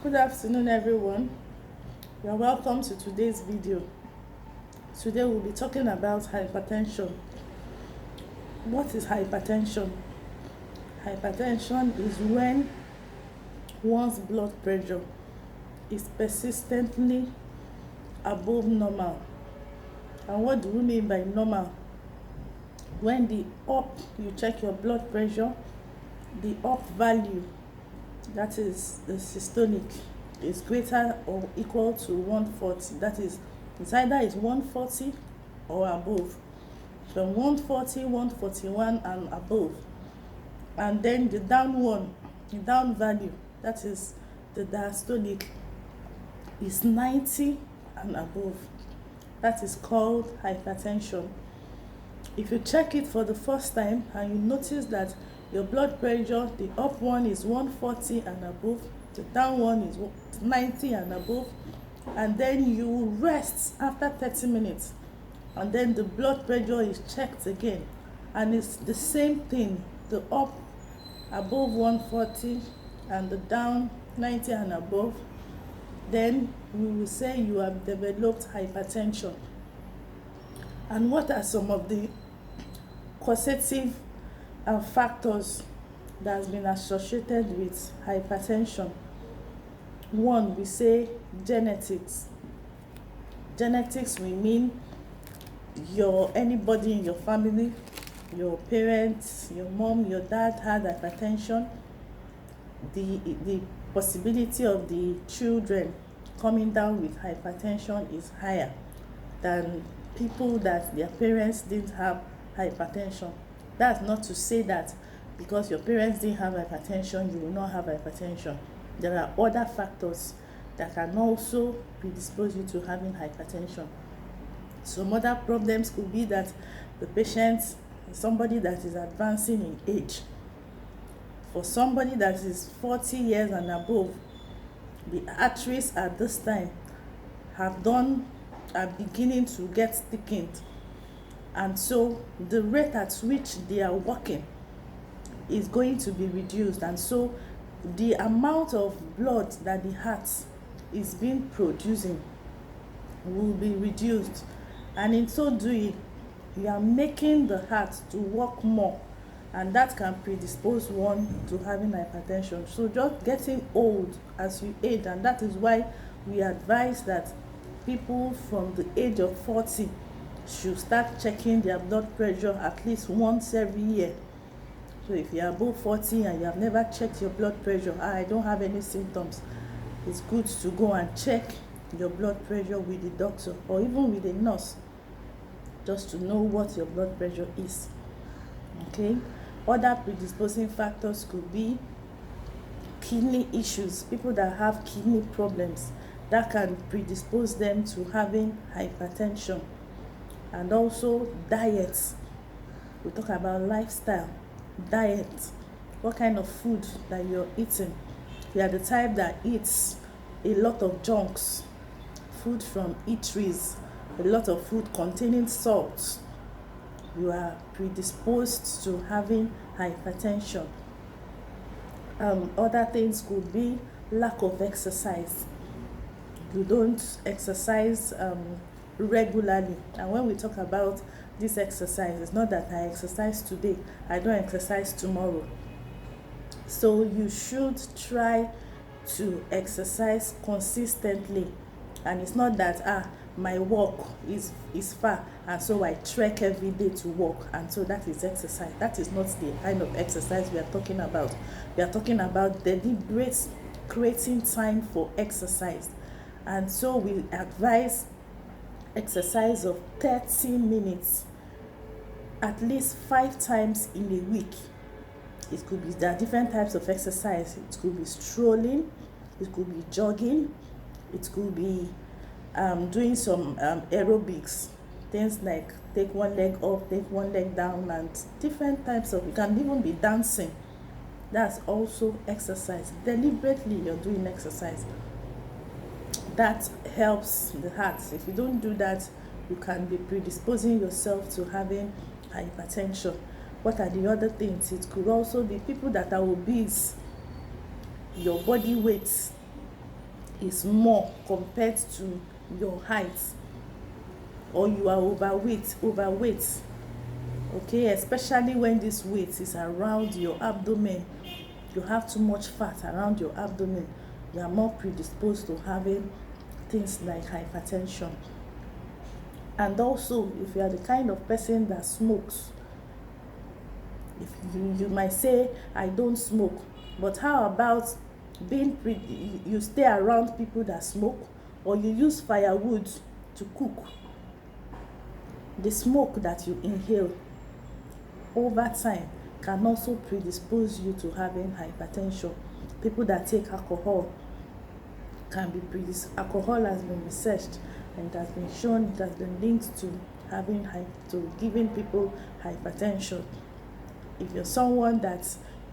Good afternoon, everyone. You're welcome to today's video. Today we'll be talking about hypertension. What is hypertension? Hypertension is when one's blood pressure is persistently above normal. And what do we mean by normal? When you check your blood pressure, the up value, that is the systolic, is greater or equal to 140. That is, it's either is 140 or above. From 140, 141 and above. And then the down value, that is the diastolic, is 90 and above. That is called hypertension. If you check it for the first time and you notice that your blood pressure, the up one is 140 and above, the down one is 90 and above, and then you rest after 30 minutes, and then the blood pressure is checked again, and it's the same thing, the up above 140 and the down 90 and above, then we will say you have developed hypertension. And what are some of the causative factors that has been associated with hypertension? One, we say genetics. Genetics, we mean anybody in your family, your parents, your mom, your dad had hypertension. The possibility of the children coming down with hypertension is higher than people that their parents didn't have hypertension. That's not to say that because your parents didn't have hypertension, you will not have hypertension. There are other factors that can also predispose you to having hypertension. Some other problems could be that the patient is somebody that is advancing in age. For somebody that is 40 years and above, the arteries at this time are beginning to get thickened, and so the rate at which they are working is going to be reduced, and so the amount of blood that the heart is being producing will be reduced, and in so doing you are making the heart to work more, and that can predispose one to having hypertension. So just getting old as you age, and that is why we advise that people from the age of 40 should start checking their blood pressure at least once every year. So if you are above 40 and you have never checked your blood pressure, I don't have any symptoms, it's good to go and check your blood pressure with the doctor or even with a nurse, just to know what your blood pressure is. Okay. Other predisposing factors could be kidney issues. People that have kidney problems, that can predispose them to having hypertension. And also diets. We talk about lifestyle, diet, what kind of food that you're eating. If you are the type that eats a lot of junks, food from eateries, a lot of food containing salt, you are predisposed to having hypertension. Other things could be lack of exercise. You don't exercise regularly, and when we talk about this exercise, it's not that I exercise today, I don't exercise tomorrow. So you should try to exercise consistently, and it's not that my work is far and so I trek every day to work and so that is exercise. That is not the kind of exercise we are talking about. We are talking about deliberate creating time for exercise, and so we advise exercise of 30 minutes at least 5 times in a week. It could be, there are different types of exercise. It could be strolling, it could be jogging, it could be doing some aerobics, things like take one leg up, take one leg down, and different types of, it can even be dancing. That's also exercise. Deliberately you're doing exercise. That helps the heart. If you don't do that, you can be predisposing yourself to having hypertension. What are the other things? It could also be people that are obese. Your body weight is more compared to your height, or you are overweight, okay, especially when this weight is around your abdomen, you have too much fat around your abdomen, you are more predisposed to having things like hypertension. And also, if you are the kind of person that smokes, if you might say, I don't smoke, but how about you stay around people that smoke, or you use firewood to cook? The smoke that you inhale over time can also predispose you to having hypertension. People that take alcohol can be predisposed. Alcohol has been researched and it has been shown, it has been linked to giving people hypertension. If you're someone that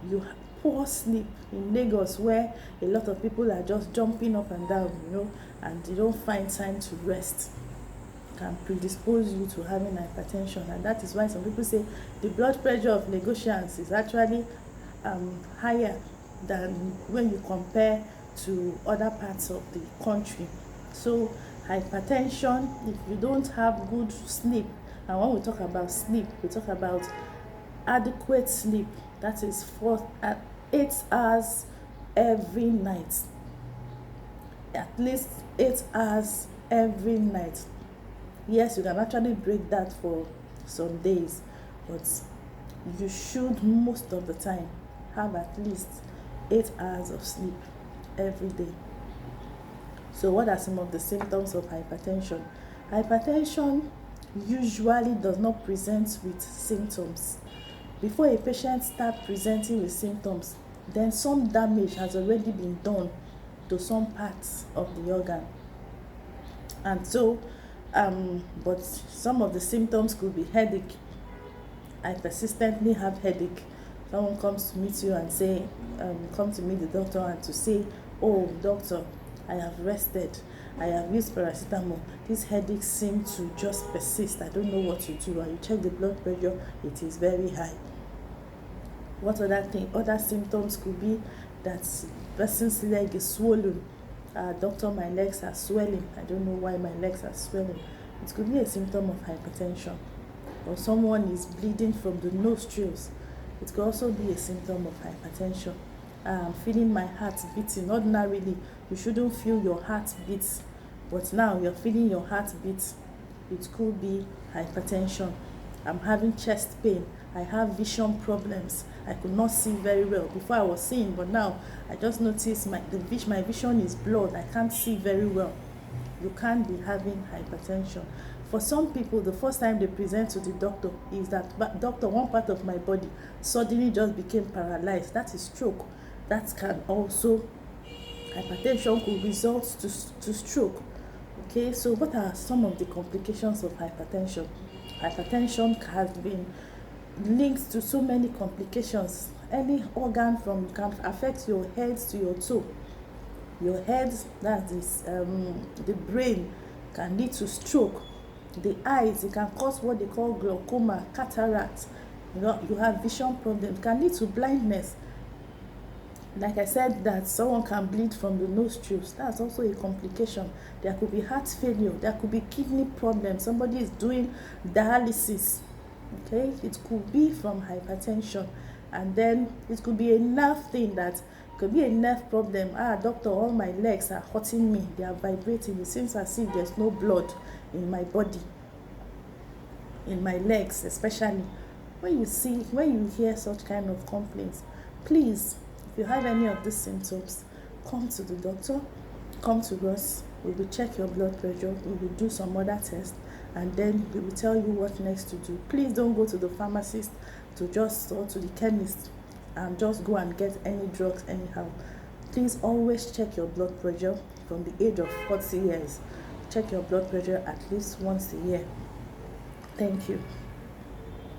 you poor sleep in Lagos, where a lot of people are just jumping up and down, and you don't find time to rest, can predispose you to having hypertension. And that is why some people say the blood pressure of Lagosians is actually higher than when you compare to other parts of the country. So hypertension, if you don't have good sleep, and when we talk about sleep, we talk about adequate sleep, that is 8 hours every night, at least 8 hours every night. Yes, you can actually break that for some days, but you should most of the time have at least 8 hours of sleep every day. So what are some of the symptoms of hypertension? Hypertension usually does not present with symptoms. Before a patient starts presenting with symptoms, then some damage has already been done to some parts of the organ. And so, but some of the symptoms could be headache. I persistently have headache. Someone comes to meet you and say, come to meet the doctor and to say, oh, doctor, I have rested, I have used paracetamol, these headaches seem to just persist, I don't know what to do. And you check the blood pressure, it is very high. What other symptoms could be that person's leg is swollen. Doctor, my legs are swelling, I don't know why my legs are swelling. It could be a symptom of hypertension. Or someone is bleeding from the nostrils. It could also be a symptom of hypertension. Feeling my heart beating. Ordinarily, you shouldn't feel your heart beat, but now you're feeling your heart beat. It could be hypertension. I'm having chest pain. I have vision problems. I could not see very well. Before I was seeing, but now I just noticed my vision is blurred. I can't see very well. You can't be having hypertension. For some people, the first time they present to the doctor is that, doctor, one part of my body suddenly just became paralyzed. That is stroke. That can also, hypertension could result to stroke. Okay, so what are some of the complications of hypertension? Hypertension has been linked to so many complications. Any organ can affect your head to your toe. Your head, that is the brain, can lead to stroke. The eyes, it can cause what they call glaucoma, cataract. You have vision problems, can lead to blindness. Like I said, that someone can bleed from the nostrils. That's also a complication. There could be heart failure. There could be kidney problems. Somebody is doing dialysis. Okay, it could be from hypertension. And then it could be a nerve thing, that could be a nerve problem. Doctor, all my legs are hurting me. They are vibrating. It seems as if there's no blood in my body, in my legs especially. When you hear such kind of complaints, please, if you have any of these symptoms, come to the doctor, come to us. We will check your blood pressure, we will do some other tests, and then we will tell you what next to do. Please don't go to the pharmacist or to the chemist and just go and get any drugs anyhow. Please always check your blood pressure from the age of 40 years. Check your blood pressure at least once a year. Thank you.